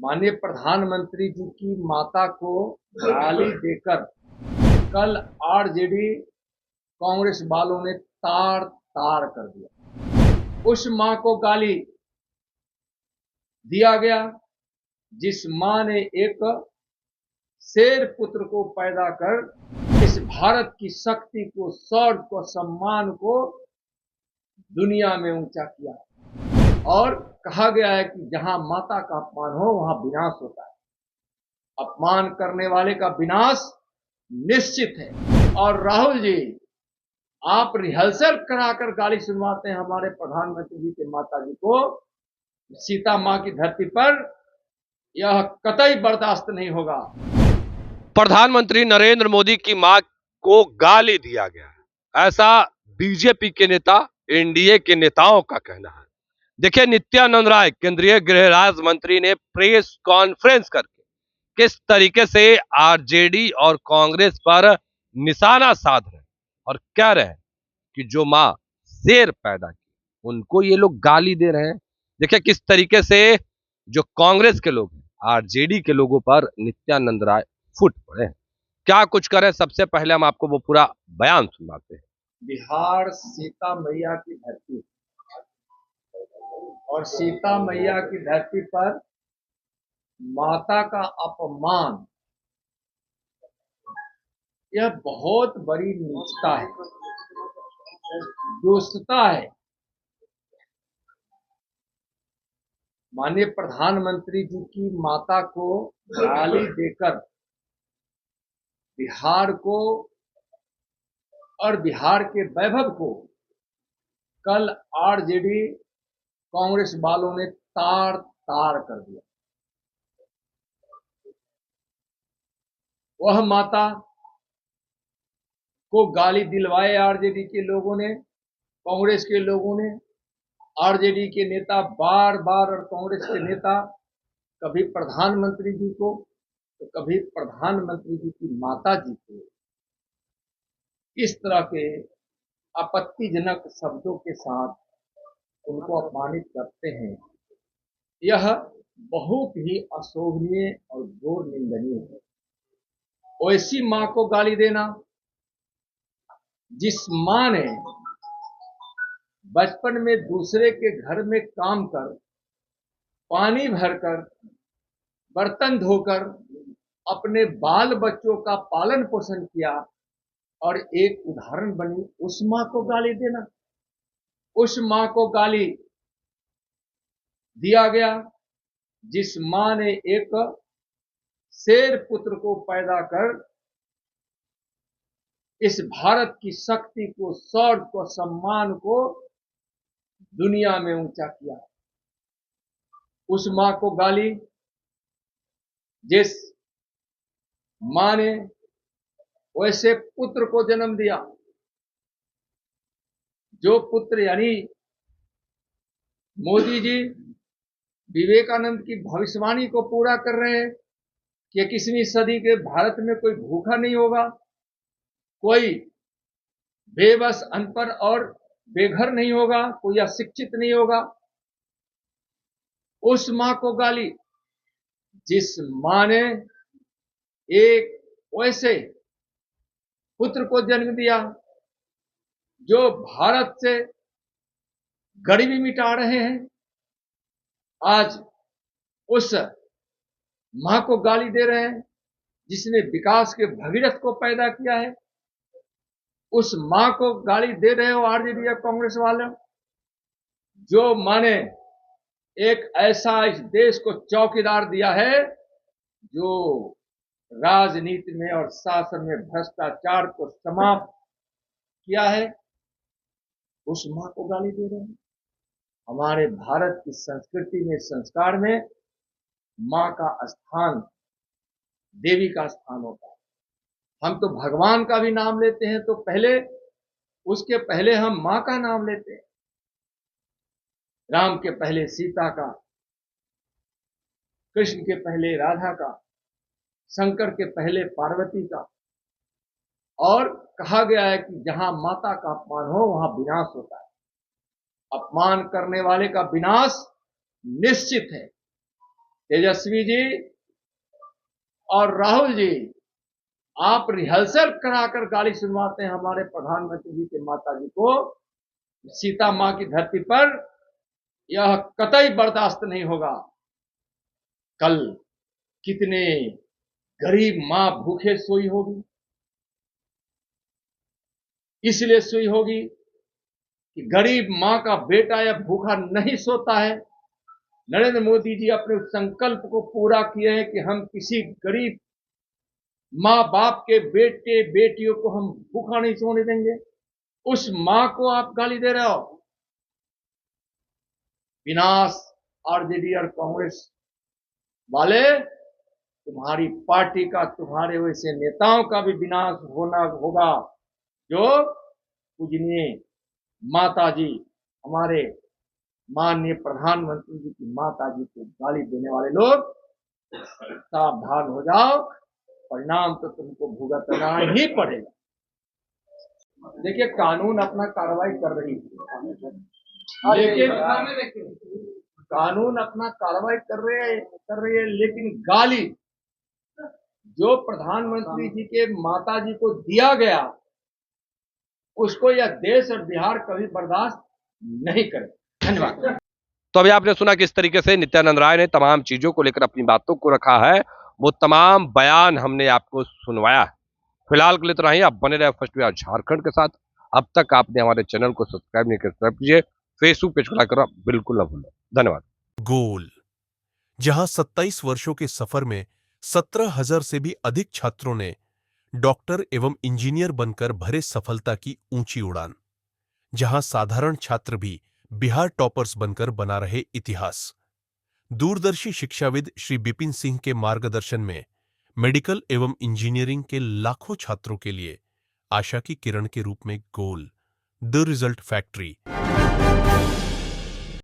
माननीय प्रधानमंत्री जी की माता को गाली देकर कल आरजेडी कांग्रेस वालों ने तार तार कर दिया। उस मां को गाली दिया गया जिस मां ने एक शेर पुत्र को पैदा कर इस भारत की शक्ति को, शौर्य को, सम्मान को दुनिया में ऊंचा किया। और कहा गया है कि जहां माता का अपमान हो वहां विनाश होता है। अपमान करने वाले का विनाश निश्चित है। और राहुल जी, आप रिहर्सल कराकर गाली सुनवाते हैं हमारे प्रधानमंत्री जी के माता जी को। सीता मां की धरती पर यह कतई बर्दाश्त नहीं होगा। प्रधानमंत्री नरेंद्र मोदी की मां को गाली दिया गया, ऐसा बीजेपी के नेता, एनडीए के नेताओं का कहना है। देखिए, नित्यानंद राय केंद्रीय गृह राज्य मंत्री ने प्रेस कॉन्फ्रेंस करके किस तरीके से आरजेडी और कांग्रेस पर निशाना साध रहे और कह रहे हैं कि जो मां शेर पैदा की उनको ये लोग गाली दे रहे हैं। देखिए किस तरीके से जो कांग्रेस के लोग हैं, आरजेडी के लोगों पर नित्यानंद राय फुट पड़े हैं। क्या कुछ करें, सबसे पहले हम आपको वो पूरा बयान सुनाते हैं। बिहार सीता मैया की धरती और सीता मैया की धरती पर माता का अपमान, यह बहुत बड़ी नीचता है, दुष्टता है। माननीय प्रधानमंत्री जी की माता को गाली देकर बिहार को और बिहार के वैभव को कल आरजेडी कांग्रेस वालों ने तार तार कर दिया। वह माता को गाली दिलवाए आरजेडी के लोगों ने, कांग्रेस के लोगों ने। आरजेडी के नेता बार बार और कांग्रेस के नेता कभी प्रधानमंत्री जी को तो कभी प्रधानमंत्री जी की माता जी को इस तरह के आपत्तिजनक शब्दों के साथ उनको अपमानित करते हैं। यह बहुत ही अशोभनीय और घोर निंदनीय है। ऐसी मां को गाली देना जिस मां ने बचपन में दूसरे के घर में काम कर, पानी भरकर, बर्तन धोकर अपने बाल बच्चों का पालन पोषण किया और एक उदाहरण बनी, उस मां को गाली देना। उस मां को गाली दिया गया जिस मां ने एक शेर पुत्र को पैदा कर इस भारत की शक्ति को, शौर्य को, सम्मान को दुनिया में ऊंचा किया। उस मां को गाली जिस मां ने वैसे पुत्र को जन्म दिया, जो पुत्र यानी मोदी जी विवेकानंद की भविष्यवाणी को पूरा कर रहे हैं कि 21वीं सदी के भारत में कोई भूखा नहीं होगा, कोई बेबस, अनपढ़ और बेघर नहीं होगा, कोई अशिक्षित नहीं होगा। उस मां को गाली जिस मां ने एक वैसे पुत्र को जन्म दिया जो भारत से गरीबी मिटा रहे हैं। आज उस मां को गाली दे रहे हैं जिसने विकास के भगीरथ को पैदा किया है। उस मां को गाली दे रहे हो आरजेडी या कांग्रेस वाले, जो मां ने एक ऐसा इस देश को चौकीदार दिया है जो राजनीति में और शासन में भ्रष्टाचार को समाप्त किया है। उस मां को गाली दे रहे हैं। हमारे भारत की संस्कृति में, संस्कार में मां का स्थान, देवी का स्थान होता है। हम तो भगवान का भी नाम लेते हैं तो उसके पहले हम मां का नाम लेते हैं। राम के पहले सीता का, कृष्ण के पहले राधा का, शंकर के पहले पार्वती का। और कहा गया है कि जहां माता का अपमान हो वहां विनाश होता है। अपमान करने वाले का विनाश निश्चित है। तेजस्वी जी और राहुल जी, आप रिहर्सल कराकर गाली सुनवाते हैं हमारे प्रधानमंत्री जी के माता जी को। सीता मां की धरती पर यह कतई बर्दाश्त नहीं होगा। कल कितने गरीब मां भूखे सोई होगी, इसलिए सोई होगी कि गरीब मां का बेटा या भूखा नहीं सोता है। नरेंद्र मोदी जी अपने संकल्प को पूरा किए हैं कि हम किसी गरीब मां बाप के बेटे बेटियों को हम भूखा नहीं सोने देंगे। उस मां को आप गाली दे रहे हो। विनाश आरजेडी और कांग्रेस वाले, तुम्हारी पार्टी का, तुम्हारे वैसे नेताओं का भी विनाश होना होगा, जो पूजनीय माता जी, हमारे माननीय प्रधानमंत्री जी की माता जी को गाली देने वाले लोग, सावधान हो जाओ, परिणाम तो तुमको भुगतना ही पड़ेगा। देखिए, कानून अपना कार्रवाई कर रही है, लेकिन कानून अपना कार्रवाई कर रही है, लेकिन गाली जो प्रधानमंत्री जी के माता जी को दिया गया, उसको यह देश और बिहार कभी बर्दाश्त नहीं करे। धन्यवाद। तो अभी आपने सुना किस तरीके से नित्यानंद राय ने तमाम चीजों को लेकर अपनी बातों को रखा है, वो तमाम बयान हमने आपको सुनवाया है। फिलहाल के लिए तो नहीं, आप बने रहे फर्स्ट बिहार झारखंड के साथ। अब तक आपने हमारे चैनल को सब्सक्राइब नहीं किया, सब्सक्राइब कीजिए, फेसबुक पेज को लाइक करना बिल्कुल ना भूलें। धन्यवाद। गोल, जहां 27 वर्षों के सफर में 17,000 से भी अधिक छात्रों ने डॉक्टर एवं इंजीनियर बनकर भरे सफलता की ऊंची उड़ान, जहां साधारण छात्र भी बिहार टॉपर्स बनकर बना रहे इतिहास। दूरदर्शी शिक्षाविद श्री बिपिन सिंह के मार्गदर्शन में मेडिकल एवं इंजीनियरिंग के लाखों छात्रों के लिए आशा की किरण के रूप में गोल, द रिजल्ट फैक्ट्री